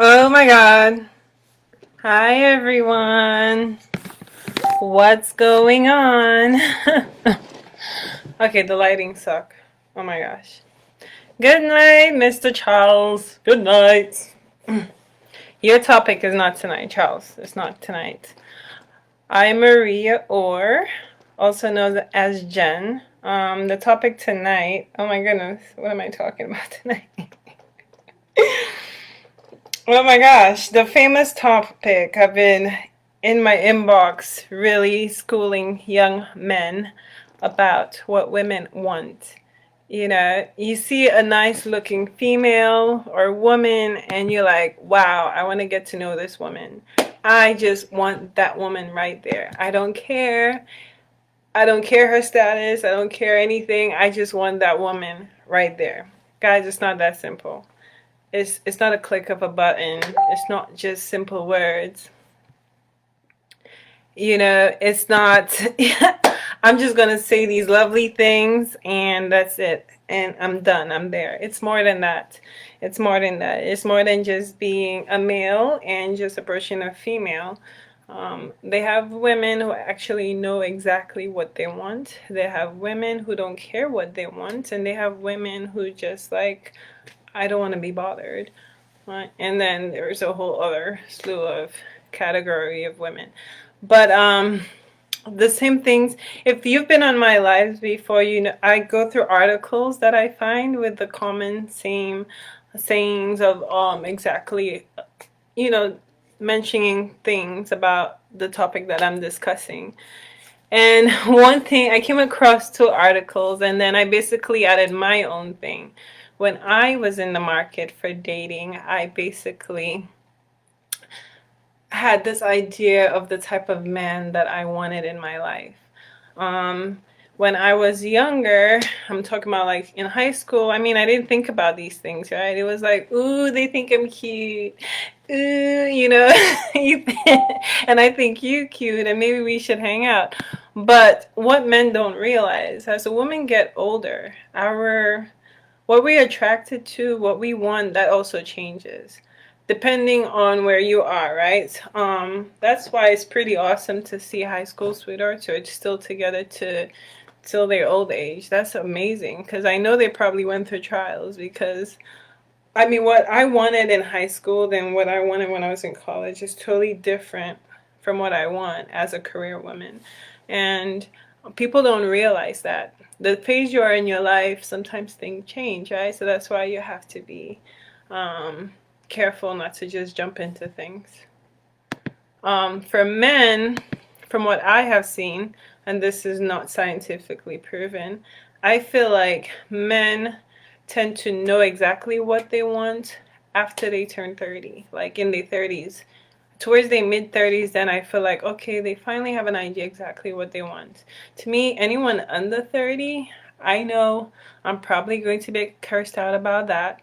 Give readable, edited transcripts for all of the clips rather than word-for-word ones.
Oh my god. Hi everyone. What's going on? Okay, the lighting suck. Oh my gosh. Good night, Mr. Charles. Good night. Your topic is not tonight, Charles. It's not tonight. I'm Maria Orr, also known as Jen. The topic tonight, oh my goodness, what am I talking about tonight? Oh my gosh, the famous topic. I've been in my inbox really schooling young men about what women want. You know, you see a nice looking female or woman and you're like, wow, I want to get to know this woman. I just want that woman right there. I don't care. I don't care her status. I don't care anything. I just want that woman right there. Guys, it's not that simple. It's not a click of a button. It's not just simple words. You know, it's not I'm just going to say these lovely things and that's it. And I'm done. I'm there. It's more than that. It's more than that. It's more than just being a male and just approaching a female. They have women who actually know exactly what they want. They have women who don't care what they want. And they have women who just like, I don't want to be bothered. Right? And then there's a whole other slew of category of women. But the same things, if you've been on my lives before, you know, I go through articles that I find with the common same sayings of exactly, you know, mentioning things about the topic that I'm discussing. And one thing, I came across two articles and then I basically added my own thing. When I was in the market for dating, I basically had this idea of the type of man that I wanted in my life. Um, when I was younger, I'm talking about like in high school, I mean, I didn't think about these things, right? It was like, ooh, they think I'm cute. Ooh, you know, and I think you cute and maybe we should hang out. But what men don't realize, as a woman get older, our what we're attracted to, what we want, that also changes depending on where you are, right? That's why it's pretty awesome to see high school sweethearts who are still together to till their old age. That's amazing because I know they probably went through trials because I mean what I wanted in high school than what I wanted when I was in college is totally different from what I want as a career woman. And people don't realize that. The phase you are in your life, sometimes things change, right? So that's why you have to be um, careful not to just jump into things. For men, from what I have seen, and this is not scientifically proven, I feel like men tend to know exactly what they want after they turn 30, like in their 30s. Towards their mid 30s, then I feel like, okay, they finally have an idea exactly what they want. To me, anyone under 30, I know I'm probably going to be cursed out about that.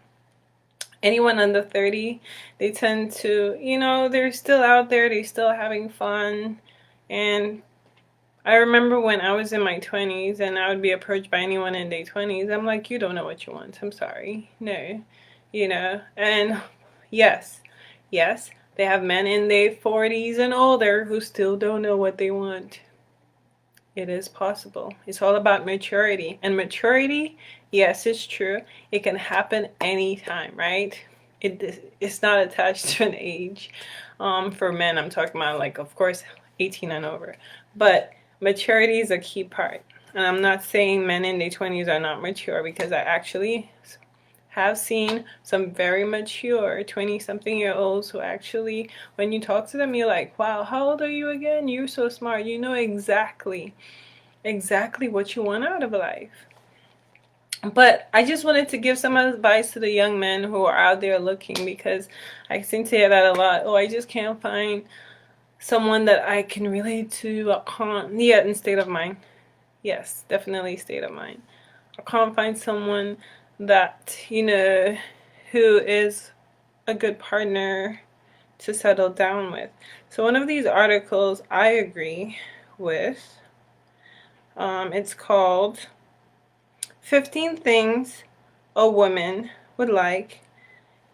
Anyone under 30, they tend to, you know, they're still out there, they're still having fun. And I remember when I was in my 20s and I would be approached by anyone in their 20s, I'm like, you don't know what you want. I'm sorry. No. You know, and yes, yes, they have men in their 40s and older who still don't know what they want. It is possible. It's all about maturity. And maturity, yes, it's true. It can happen anytime, right? It's not attached to an age. For men, I'm talking about like, of course, 18 and over. But maturity is a key part. And I'm not saying men in their 20s are not mature because I actually have seen some very mature 20-something-year-olds who actually, when you talk to them, you're like, wow, how old are you again? You're so smart. You know exactly what you want out of life. But I just wanted to give some advice to the young men who are out there looking because I seem to hear that a lot. Oh, I just can't find someone that I can relate to. I can't. Yeah, in state of mind. Yes, definitely state of mind. I can't find someone that, you know, who is a good partner to settle down with. So one of these articles I agree with. It's called 15 Things a Woman Would Like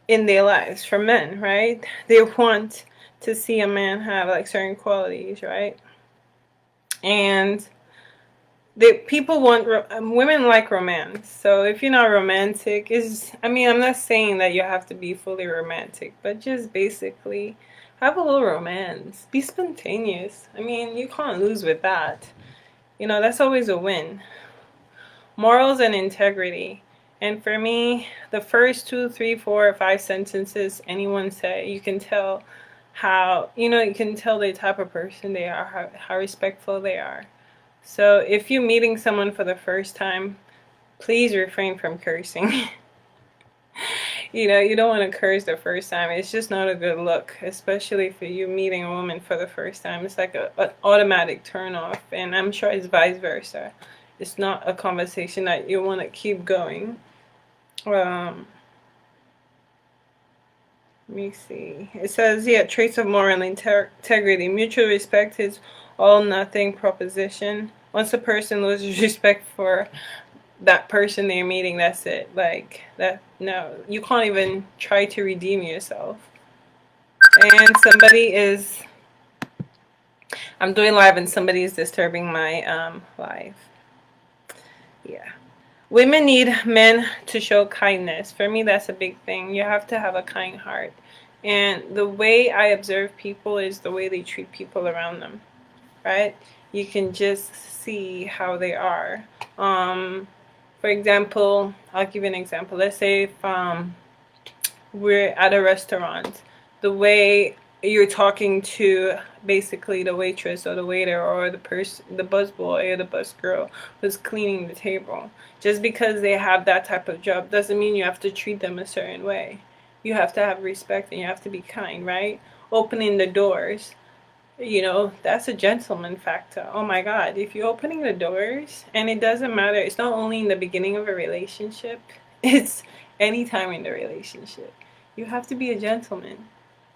in their lives for men, right? They want to see a man have like certain qualities, right? And people want women like romance. So if you're not romantic, is I mean, I'm not saying that you have to be fully romantic, but just basically have a little romance. Be spontaneous. I mean, you can't lose with that. You know, that's always a win. Morals and integrity. And for me, the first two, three, four, or five sentences anyone say, you can tell how, you can tell the type of person they are, how respectful they are. So if you're meeting someone for the first time, please refrain from cursing. You don't want to curse the first time. It's just not a good look, especially for you meeting a woman for the first time. It's like an automatic turn off, and I'm sure it's vice versa. It's not a conversation that you want to keep going. Let me see. It says, yeah, traits of moral integrity. Mutual respect is all nothing proposition. Once a person loses respect for that person they're meeting, that's it. Like that, no, you can't even try to redeem yourself. And I'm doing live and somebody is disturbing my live. Yeah. Women need men to show kindness. For me, that's a big thing. You have to have a kind heart. And the way I observe people is the way they treat people around them, right? You can just see how they are. For example, I'll give you an example. Let's say if we're at a restaurant, the way you're talking to basically the waitress or the waiter or the busboy or the busgirl who's cleaning the table. Just because they have that type of job doesn't mean you have to treat them a certain way. You have to have respect and you have to be kind, right? Opening the doors, that's a gentleman factor. Oh my God, if you're opening the doors, and it doesn't matter, it's not only in the beginning of a relationship, it's any time in the relationship. You have to be a gentleman.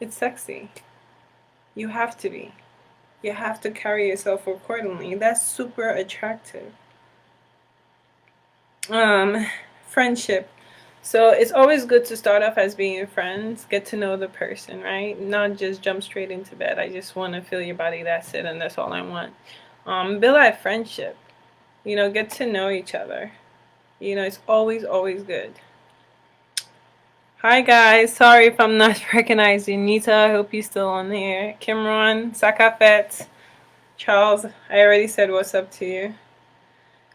It's sexy. You have to be. You have to carry yourself accordingly. That's super attractive. Friendship. So it's always good to start off as being friends, get to know the person, right? Not just jump straight into bed. I just want to feel your body, that's it, and that's all I want. Build that friendship. Get to know each other. It's always, always good. Hi guys, sorry if I'm not recognizing Nita. I hope you're still on here. Kimron, Sakafet, Charles, I already said what's up to you.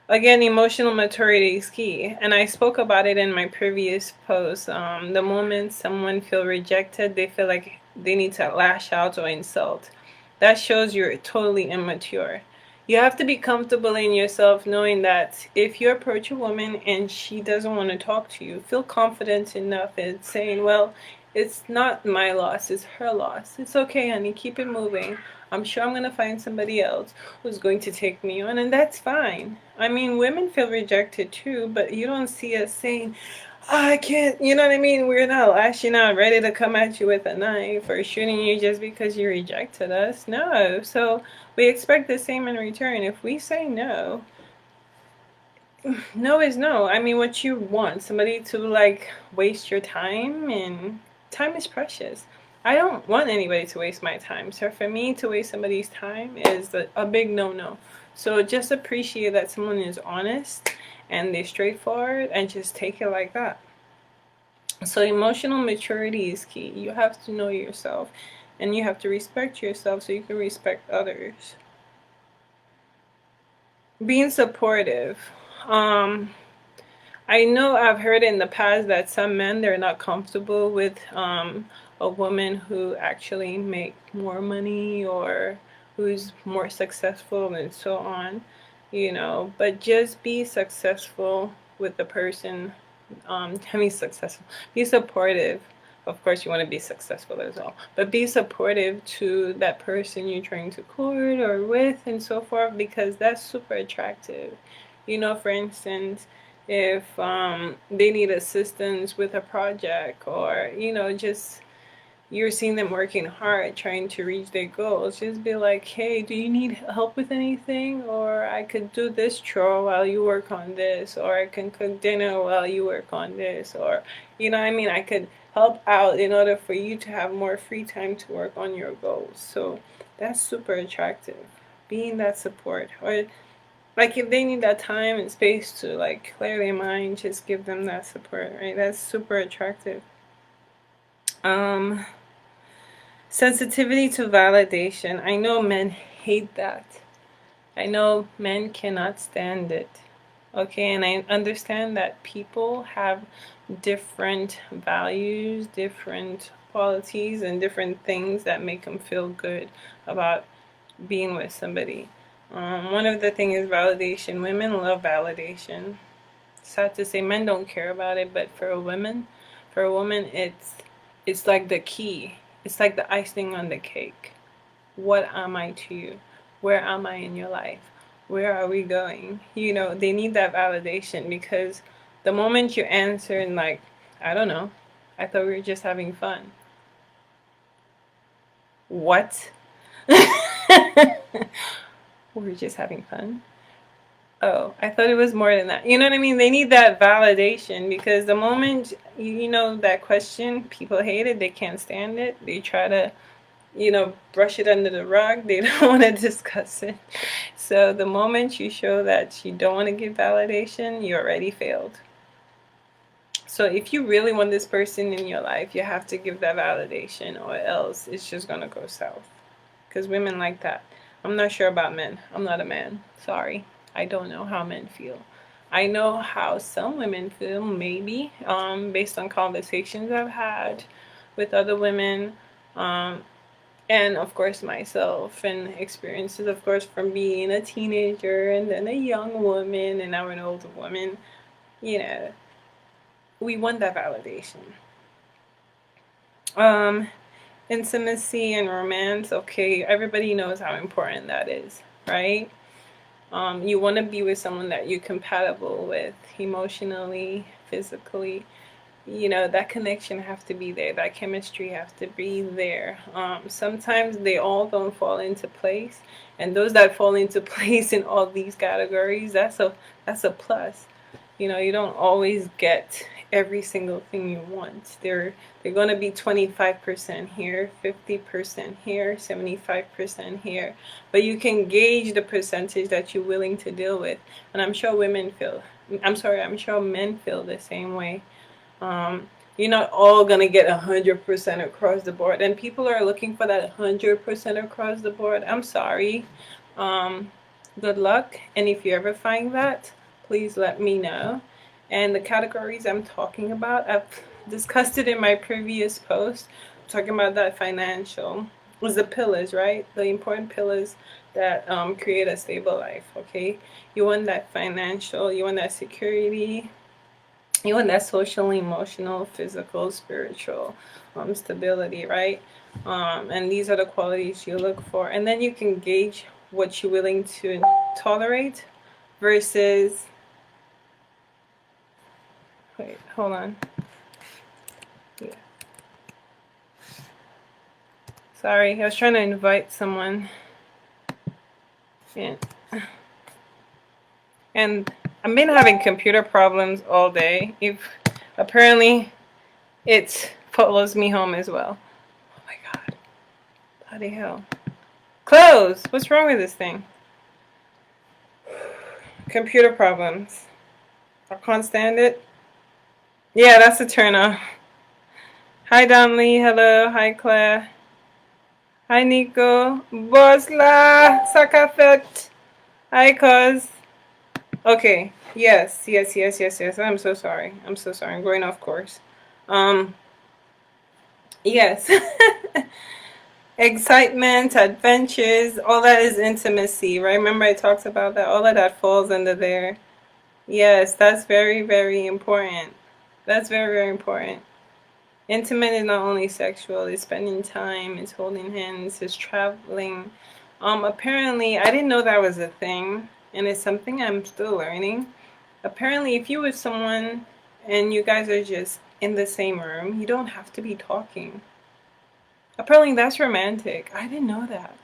Again, emotional maturity is key, and I spoke about it in my previous post. The moment someone feels rejected, they feel like they need to lash out or insult. That shows you're totally immature. You have to be comfortable in yourself knowing that if you approach a woman and she doesn't want to talk to you, feel confident enough in saying, well, it's not my loss, it's her loss. It's okay, honey, keep it moving. I'm sure I'm going to find somebody else who's going to take me on, and that's fine. I mean, women feel rejected too, but you don't see us saying, I can't, you know what I mean? We're not lashing out, ready to come at you with a knife or shooting you just because you rejected us. No. So we expect the same in return. If we say no, no is no. I mean, what you want, somebody to like waste your time, and time is precious. I don't want anybody to waste my time. So for me to waste somebody's time is a big no-no. So just appreciate that someone is honest and they're straightforward and just take it like that. So emotional maturity is key. You have to know yourself and you have to respect yourself so you can respect others. Being supportive. I know I've heard in the past that some men, they're not comfortable with a woman who actually make more money or who's more successful and so on, but just be successful with the person. Successful. Be supportive. Of course, you want to be successful as well, but be supportive to that person you're trying to court or with and so forth, because that's super attractive. For instance, if they need assistance with a project or, just, you're seeing them working hard trying to reach their goals, just be like, hey, do you need help with anything? Or I could do this chore while you work on this, or I can cook dinner while you work on this, or you know what I mean, I could help out in order for you to have more free time to work on your goals. So that's super attractive, being that support. Or like if they need that time and space to like clear their mind, just give them that support, right? That's super attractive. um Sensitivity to validation. I know men hate that. I know men cannot stand it. Okay, and I understand that people have different values, different qualities, and different things that make them feel good about being with somebody. One of the things is validation. Women love validation. Sad to say, men don't care about it, but for a woman, it's like the key. It's like the icing on the cake. What am I to you? Where am I in your life? Where are we going? You know, they need that validation, because the moment you answer and like, I don't know, I thought we were just having fun. What? We were just having fun? Oh, I thought it was more than that. You know what I mean? They need that validation, because the moment, you know, that question, people hate it, they can't stand it, they try to, you know, brush it under the rug, they don't want to discuss it. So the moment you show that you don't want to give validation, you already failed. So if you really want this person in your life, you have to give that validation, or else it's just going to go south. Because women like that. I'm not sure about men. I'm not a man. Sorry. I don't know how men feel. I know how some women feel, maybe, based on conversations I've had with other women, and of course myself, and experiences, of course, from being a teenager and then a young woman and now an older woman. You know, we want that validation. Um, Intimacy and romance. Okay, everybody knows how important that is, right? You want to be with someone that you're compatible with emotionally, physically. You know, that connection have to be there. That chemistry has to be there. Sometimes they all don't fall into place, and those that fall into place in all these categories, that's a plus. You know, you don't always get every single thing you want. They're going to be 25% here, 50% here, 75% here. But you can gauge the percentage that you're willing to deal with. And I'm sure I'm sure men feel the same way. You're not all gonna get 100% across the board, and people are looking for that 100% across the board. I'm sorry. Um, Good luck, and if you ever find that, please let me know. And the categories I'm talking about, I've discussed it in my previous post. I'm talking about that financial was the pillars, right? The important pillars that create a stable life. Okay, you want that financial, you want that security, you want that social, emotional, physical, spiritual stability, right? And these are the qualities you look for. And then you can gauge what you're willing to tolerate versus. Wait, hold on. Yeah. Sorry, I was trying to invite someone. Yeah. And I've been having computer problems all day. If apparently it follows me home as well. Oh my god. Bloody hell. Close! What's wrong with this thing? Computer problems. I can't stand it. Yeah, that's a turn off. Hi Donley, hello, hi Claire. Hi Nico. Bosla Sakafet. Hi cuz. Okay. Yes. I'm so sorry. I'm going off course. Yes. Excitement, adventures, all that is intimacy, right? Remember I talked about that? All of that falls under there. Yes, that's very, very important. That's very, very important. Intimate is not only sexual, it's spending time, it's holding hands, it's traveling. Apparently, I didn't know that was a thing, and it's something I'm still learning. Apparently, if you're with someone and you guys are just in the same room, you don't have to be talking. Apparently that's romantic. I didn't know that.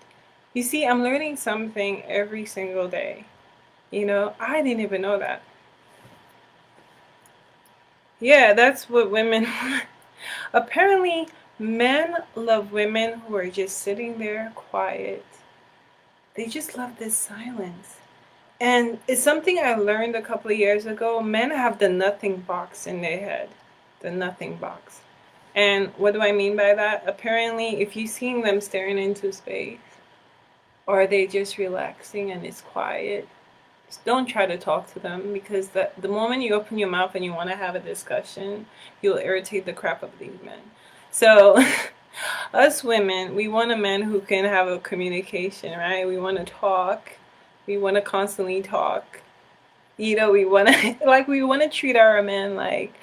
You see, I'm learning something every single day. I didn't even know that. Yeah, that's what women apparently men love women who are just sitting there quiet. They just love this silence. And it's something I learned a couple of years ago. Men have the nothing box in their head. The nothing box. And what do I mean by that? Apparently, if you're seeing them staring into space, or are they just relaxing and it's quiet, just don't try to talk to them, because the moment you open your mouth and you want to have a discussion, you'll irritate the crap out of these men. So, us women, we want a man who can have a communication, right? We want to talk. We want to constantly talk. We want to like we want to treat our men like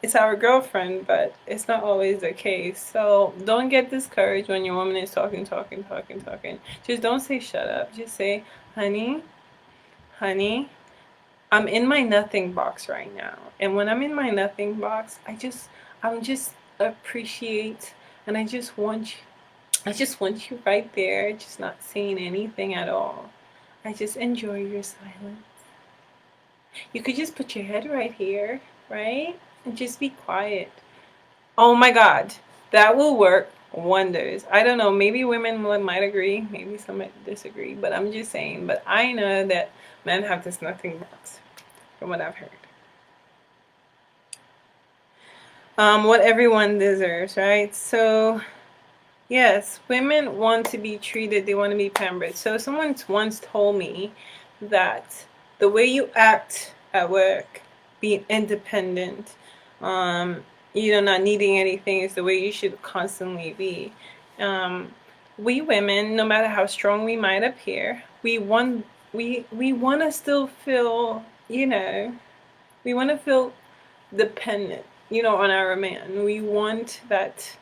it's our girlfriend, but it's not always the case. So don't get discouraged when your woman is talking, talking, talking, talking. Just don't say shut up. Just say, honey, honey, I'm in my nothing box right now. And when I'm in my nothing box, I'm just appreciate, and I just want you right there, just not saying anything at all. I just enjoy your silence. You could just put your head right here, right? And just be quiet. Oh my God, that will work wonders. I don't know, maybe women might agree, maybe some might disagree, but I'm just saying. But I know that men have this nothing box, from what I've heard. What everyone deserves, right? So, yes, women want to be treated, they want to be pampered. So, someone once told me that the way you act at work, being independent, um, not needing anything, is the way you should constantly be. Um, we women, no matter how strong we might appear, we want to still feel, we want to feel dependent, on our man. We want that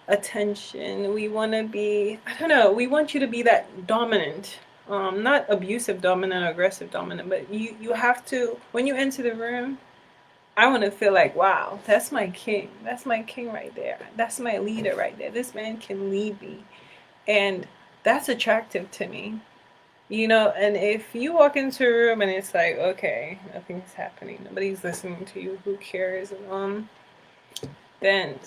attention. We want to be, I don't know, we want you to be that dominant. Not abusive dominant, aggressive dominant, but you have to, when you enter the room, I want to feel like, wow, that's my king. That's my king right there. That's my leader right there. This man can lead me. And that's attractive to me. And if you walk into a room and it's like, okay, nothing's happening, nobody's listening to you, who cares? Then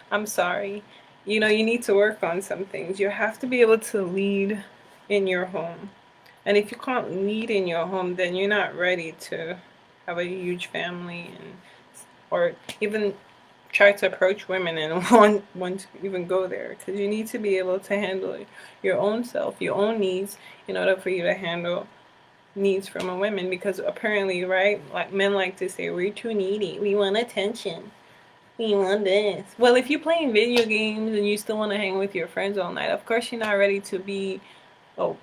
I'm sorry. You need to work on some things. You have to be able to lead in your home. And if you can't lead in your home, then you're not ready to have a huge family, or even try to approach women and want to even go there, because you need to be able to handle your own self, your own needs, in order for you to handle needs from a woman. Because apparently, right, like men like to say, we're too needy, we want attention, we want this. Well, if you're playing video games and you still want to hang with your friends all night, of course you're not ready to be, to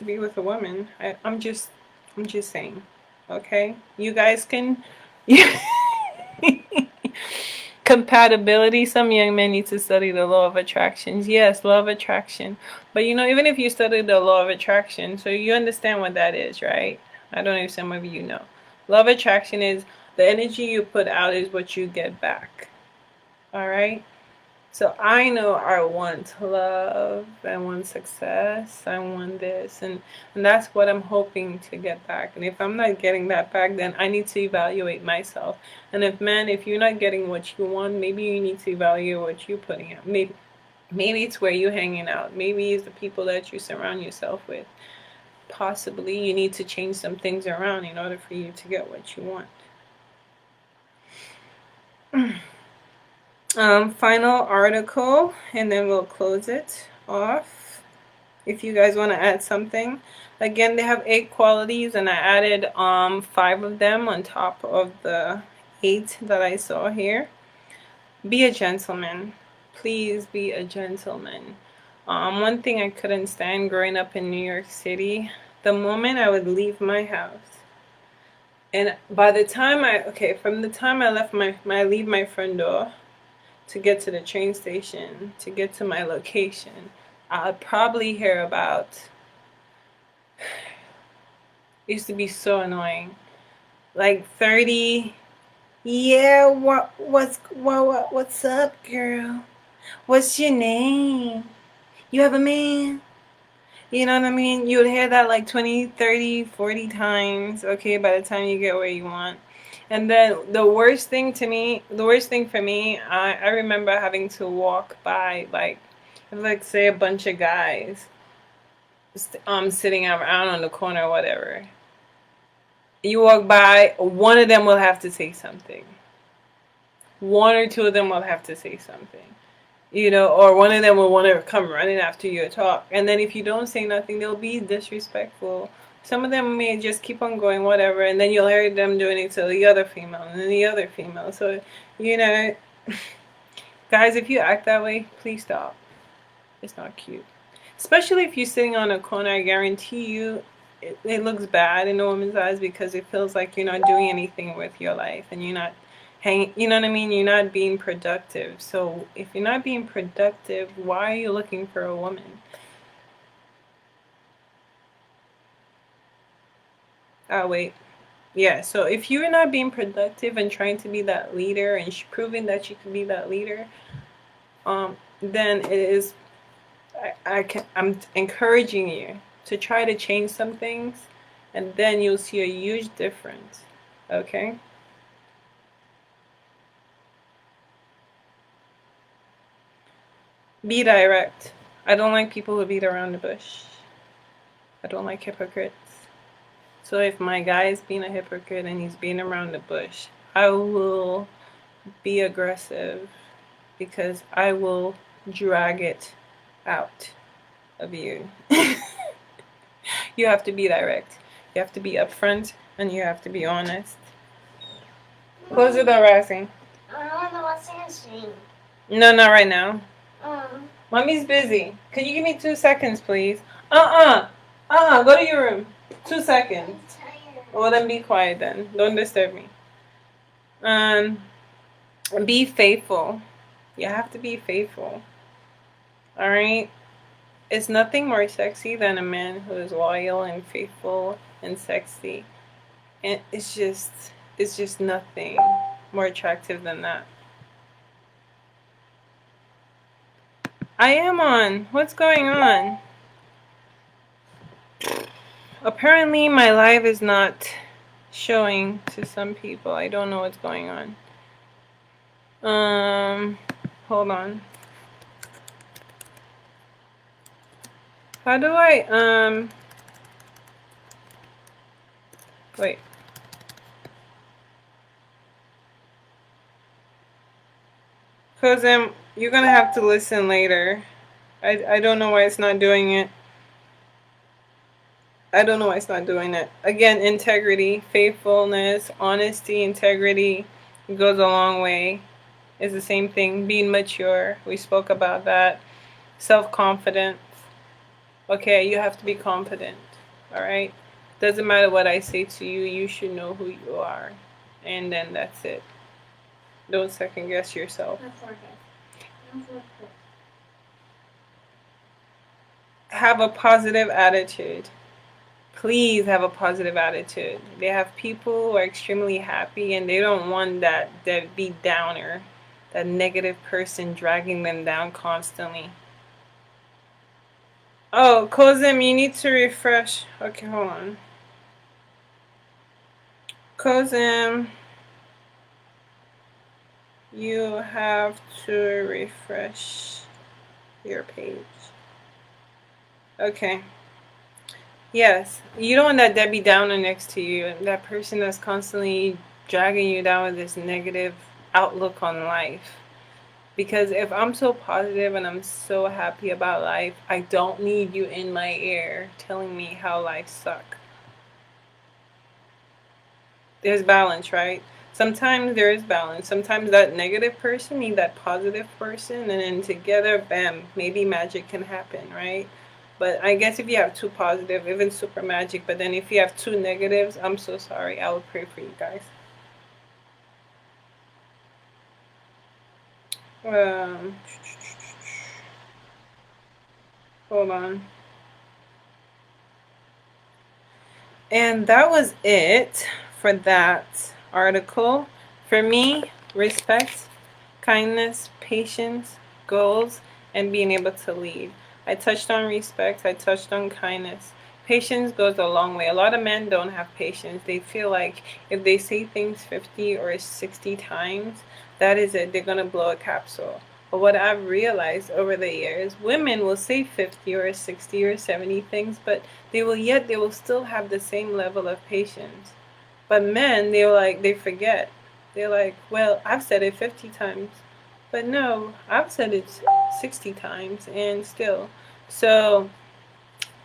be with a woman. I'm just saying. Okay, you guys can. Compatibility. Some young men need to study the law of attractions. Yes, law of attraction. But even if you study the law of attraction, so you understand what that is, right? I don't know if some of you know. Law of attraction is the energy you put out is what you get back. All right? So I know I want love, I want success, I want this, and that's what I'm hoping to get back. And if I'm not getting that back, then I need to evaluate myself. And if you're not getting what you want, maybe you need to evaluate what you're putting out. Maybe it's where you're hanging out. Maybe it's the people that you surround yourself with. Possibly you need to change some things around in order for you to get what you want. Final article, and then we'll close it off. If you guys want to add something, again, they have 8 qualities, and I added 5 of them on top of the 8 that I saw here. Be a gentleman. Please be a gentleman. One thing I couldn't stand growing up in New York City, the moment I would leave my house, and by the time from the time I left leave my front door to get to the train station, to get to my location, I'll probably hear about, it used to be so annoying, like 30, yeah, what's up, girl? What's your name? You have a man? You know what I mean? You would hear that like 20, 30, 40 times, okay, by the time you get where you want. And then the worst thing to me, the worst thing for me, I remember having to walk by, like say a bunch of guys sitting around on the corner or whatever. You walk by, one of them will have to say something. One or two of them will have to say something. You know, or one of them will want to come running after you or talk. And then if you don't say nothing, they'll be disrespectful. Some of them may just keep on going, whatever, and then you'll hear them doing it to the other female and then the other female. So, you know, guys, if you act that way, please stop. It's not cute. Especially if you're sitting on a corner, I guarantee you it looks bad in a woman's eyes because it feels like you're not doing anything with your life and you're not hanging, you know what I mean? You're not being productive. So if you're not being productive, why are you looking for a woman? Oh, wait. Yeah, so if you're not being productive and trying to be that leader and proving that you can be that leader, then it is I'm encouraging you to try to change some things, and then you'll see a huge difference. Okay? Be direct. I don't like people who beat around the bush. I don't like hypocrites. So if my guy is being a hypocrite and he's being around the bush, I will be aggressive because I will drag it out of you. You have to be direct. You have to be upfront and you have to be honest. Close the door, Roxy. I don't know what's happening. No, not right now. Um, Mommy's busy. Can you give me 2 seconds, please? Go to your room. 2 seconds. I'm tired. Well, then be quiet then. Don't disturb me. Um, be faithful. You have to be faithful. All right? It's nothing more sexy than a man who is loyal and faithful and sexy. And it's just nothing more attractive than that. I am on. What's going on? Apparently my live is not showing to some people. I don't know what's going on. Hold on. How do I, wait. Cause you're gonna have to listen later. I don't know why it's not doing it. I don't know why it's not doing it. Again, integrity, faithfulness, honesty, integrity goes a long way. It's the same thing. Being mature. We spoke about that. Self-confidence. Okay, you have to be confident. Alright? Doesn't matter what I say to you, you should know who you are. And then that's it. Don't second guess yourself. Have a positive attitude. Please have a positive attitude. They have people who are extremely happy and they don't want that deadbeat downer, that negative person dragging them down constantly. Oh, Kozim, you need to refresh. Okay, hold on. Kozim, you have to refresh your page. Okay. Yes, you don't want that Debbie Downer next to you, that person that's constantly dragging you down with this negative outlook on life. Because if I'm so positive and I'm so happy about life, I don't need you in my ear telling me how life sucks. There's balance, right? Sometimes there is balance. Sometimes that negative person needs that positive person, and then together, bam, maybe magic can happen, right? But I guess if you have two positive, even super magic, but then if you have two negatives, I'm so sorry. I will pray for you guys. Hold on. And that was it for that article. For me, respect, kindness, patience, goals, and being able to lead. I touched on respect, I touched on kindness. Patience goes a long way. A lot of men don't have patience. They feel like if they say things 50 or 60 times, that is it. They're going to blow a capsule. But what I've realized over the years, women will say 50 or 60 or 70 things, but they will still have the same level of patience. But men, they forget. They're like, well, I've said it 50 times. But no, I've said it 60 times and still. So,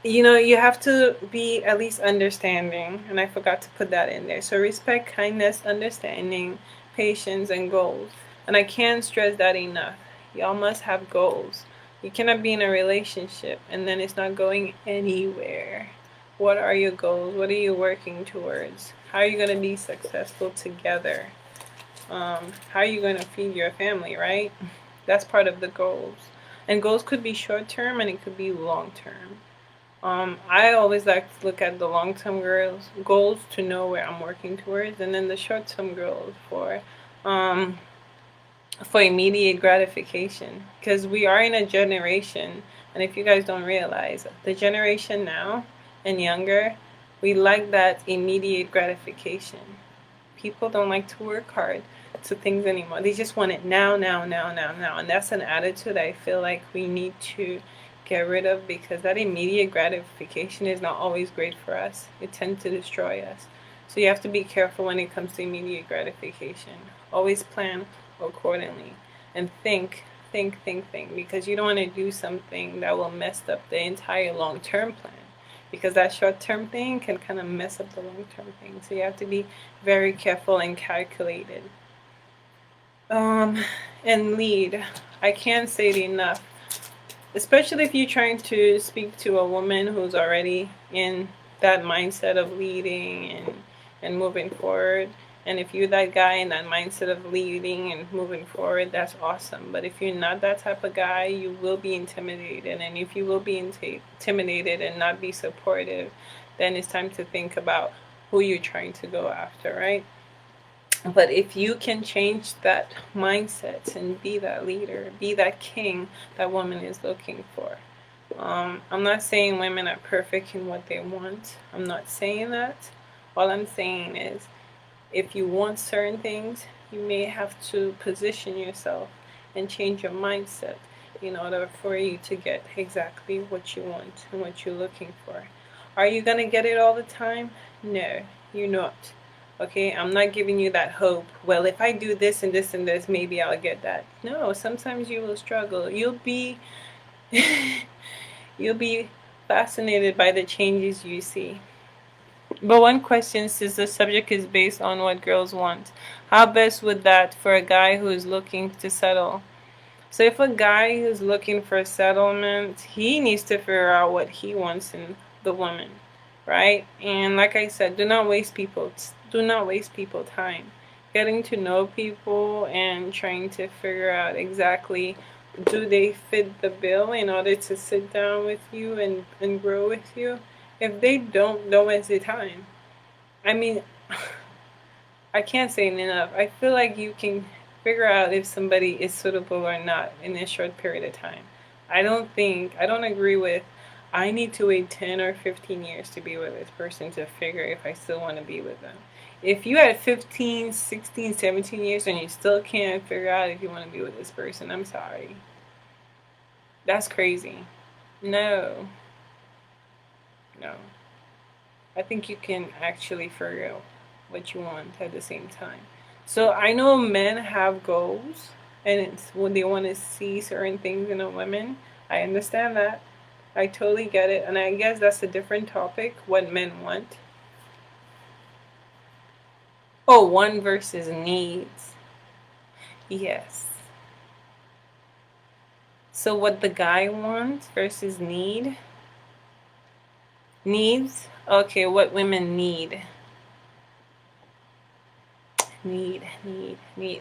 you have to be at least understanding, and I forgot to put that in there. So, respect, kindness, understanding, patience, and goals. And I can't stress that enough. Y'all must have goals. You cannot be in a relationship and then it's not going anywhere. What are your goals? What are you working towards? How are you going to be successful together? How are you going to feed your family, right? That's part of the goals. And goals could be short term and it could be long term. I always like to look at the long term goals to know where I'm working towards, and then the short term goals um, for immediate gratification. Because we are in a generation, and if you guys don't realize, the generation now and younger, we like that immediate gratification. People don't like to work hard to things anymore. They just want it now, now, now, now, now. And that's an attitude I feel like we need to get rid of, because that immediate gratification is not always great for us. It tends to destroy us. So you have to be careful when it comes to immediate gratification. Always plan accordingly and think, because you don't want to do something that will mess up the entire long-term plan, because that short-term thing can kind of mess up the long-term thing. So you have to be very careful and calculated. Um, and lead. I can't say it enough, especially if you're trying to speak to a woman who's already in that mindset of leading and moving forward. And if you're that guy in that mindset of leading and moving forward, that's awesome. But if you're not that type of guy, you will be intimidated. And if you will be intimidated and not be supportive, then it's time to think about who you're trying to go after, right? But if you can change that mindset and be that leader, be that king that woman is looking for. I'm not saying women are perfect in what they want. I'm not saying that. All I'm saying is, if you want certain things, you may have to position yourself and change your mindset in order for you to get exactly what you want and what you're looking for. Are you going to get it all the time? No, you're not. Okay, I'm not giving you that hope. Well, if I do this and this and this, maybe I'll get that. No, sometimes you will struggle. You'll be fascinated by the changes you see. But one question, since the subject is based on what girls want, how best would that for a guy who is looking to settle? So if a guy is looking for a settlement, he needs to figure out what he wants in the woman, right? And like I said, do not waste people time. Getting to know people and trying to figure out exactly, do they fit the bill in order to sit down with you and grow with you? If they don't waste your time. I mean, I can't say it enough. I feel like you can figure out if somebody is suitable or not in a short period of time. I don't agree with, I need to wait 10 or 15 years to be with this person to figure if I still want to be with them. If you had 15, 16, 17 years and you still can't figure out if you want to be with this person, I'm sorry. That's crazy. No, no. I think you can actually figure out what you want at the same time. So I know men have goals and it's when they want to see certain things in a woman. I understand that. I totally get it. And I guess that's a different topic, what men want. Oh, one versus needs. Yes. So what the guy wants versus needs. Okay, what women need. Need.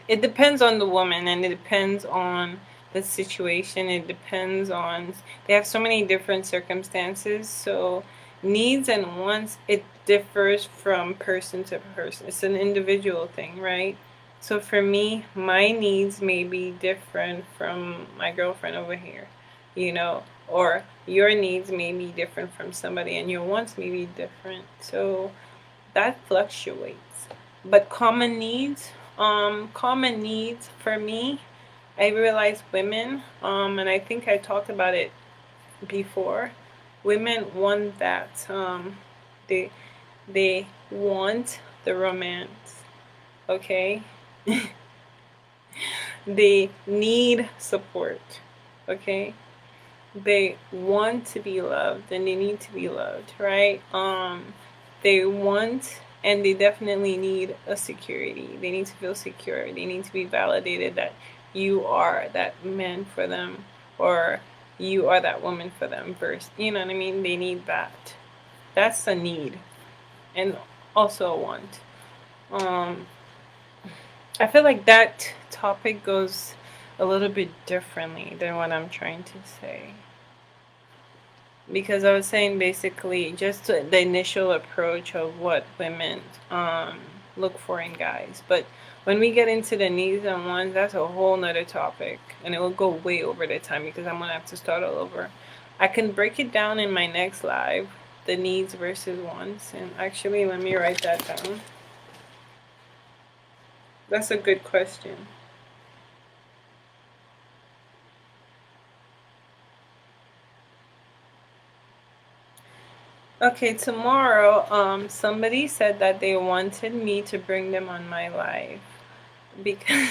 It depends on the woman and it depends on the situation. It depends on, they have so many different circumstances. So needs and wants, it differs from person to person. It's an individual thing, right? So for me, my needs may be different from my girlfriend over here, or your needs may be different from somebody and your wants may be different. So that fluctuates. But common needs for me, I realize women, and I think I talked about it before. Women want that. They they want the romance. Okay, they need support. Okay, they want to be loved and they need to be loved, right? They want and they definitely need a security. They need to feel secure. They need to be validated that you are that man for them, or you are that woman for them first. You know what I mean? They need that. That's a need and also a want. Um, I feel like that topic goes a little bit differently than what I'm trying to say. Because I was saying basically just the initial approach of what women look for in guys. But when we get into the needs and wants, that's a whole nother topic. And it will go way over the time because I'm going to have to start all over. I can break it down in my next live, the needs versus wants. And actually, let me write that down. That's a good question. Okay, tomorrow, somebody said that they wanted me to bring them on my live because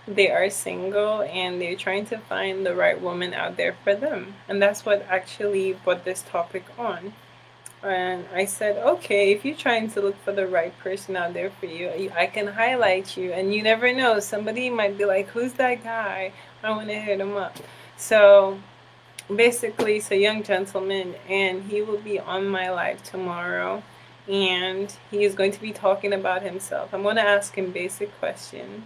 they are single and they're trying to find the right woman out there for them. And that's what actually brought this topic on. And I said, okay, if you're trying to look for the right person out there for you, I can highlight you. And you never know, somebody might be like, who's that guy? I want to hit him up. So basically, it's a young gentleman, and he will be on my live tomorrow. And he is going to be talking about himself. I'm going to ask him basic questions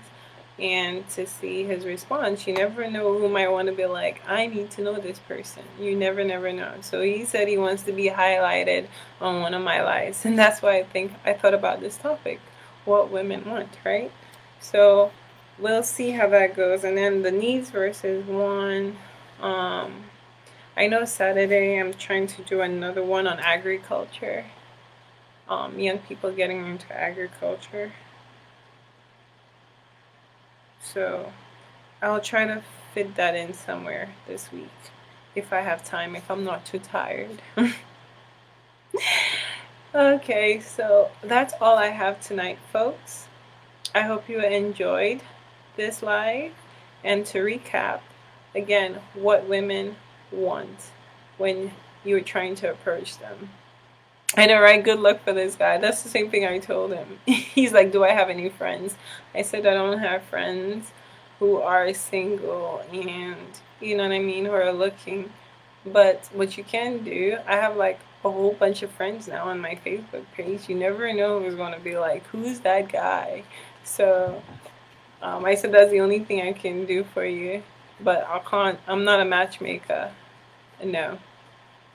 and to see his response. You never know who might want to be like, I need to know this person. You never know. So he said he wants to be highlighted on one of my lives. And that's why I thought about this topic, what women want, right? So we'll see how that goes. And then the needs versus one. I know Saturday I'm trying to do another one on agriculture. Young people getting into agriculture. So I'll try to fit that in somewhere this week if I have time, if I'm not too tired. Okay, so that's all I have tonight, folks. I hope you enjoyed this live. And to recap, again, what women want when you're trying to approach them. I know, right? Good luck for this guy. That's the same thing I told him. He's like, do I have any friends? I said, I don't have friends who are single and, you know what I mean, who are looking. But what you can do, I have like a whole bunch of friends now on my Facebook page. You never know who's going to be like, who's that guy? So I said, that's the only thing I can do for you. But I'm not a matchmaker. No,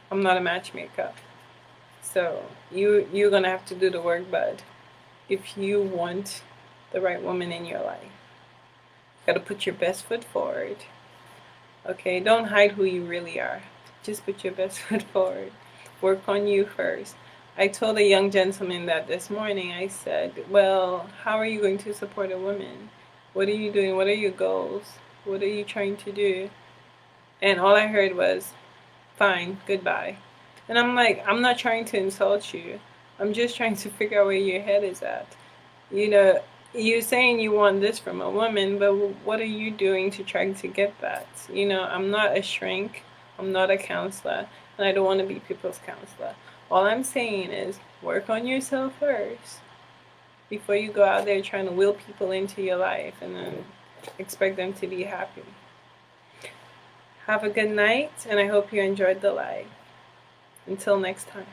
I'm not a matchmaker. So you're gonna have to do the work, bud. If you want the right woman in your life, you gotta put your best foot forward. Okay, don't hide who you really are. Just put your best foot forward. Work on you first. I told a young gentleman that this morning. I said, well, how are you going to support a woman? What are you doing? What are your goals? What are you trying to do? And all I heard was, fine, goodbye. And I'm like, I'm not trying to insult you. I'm just trying to figure out where your head is at. You know, you're saying you want this from a woman, but what are you doing to try to get that? I'm not a shrink. I'm not a counselor. And I don't want to be people's counselor. All I'm saying is work on yourself first before you go out there trying to will people into your life and then expect them to be happy. Have a good night, and I hope you enjoyed the live. Until next time.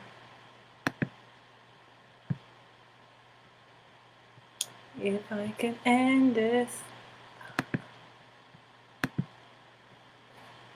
If I can end this.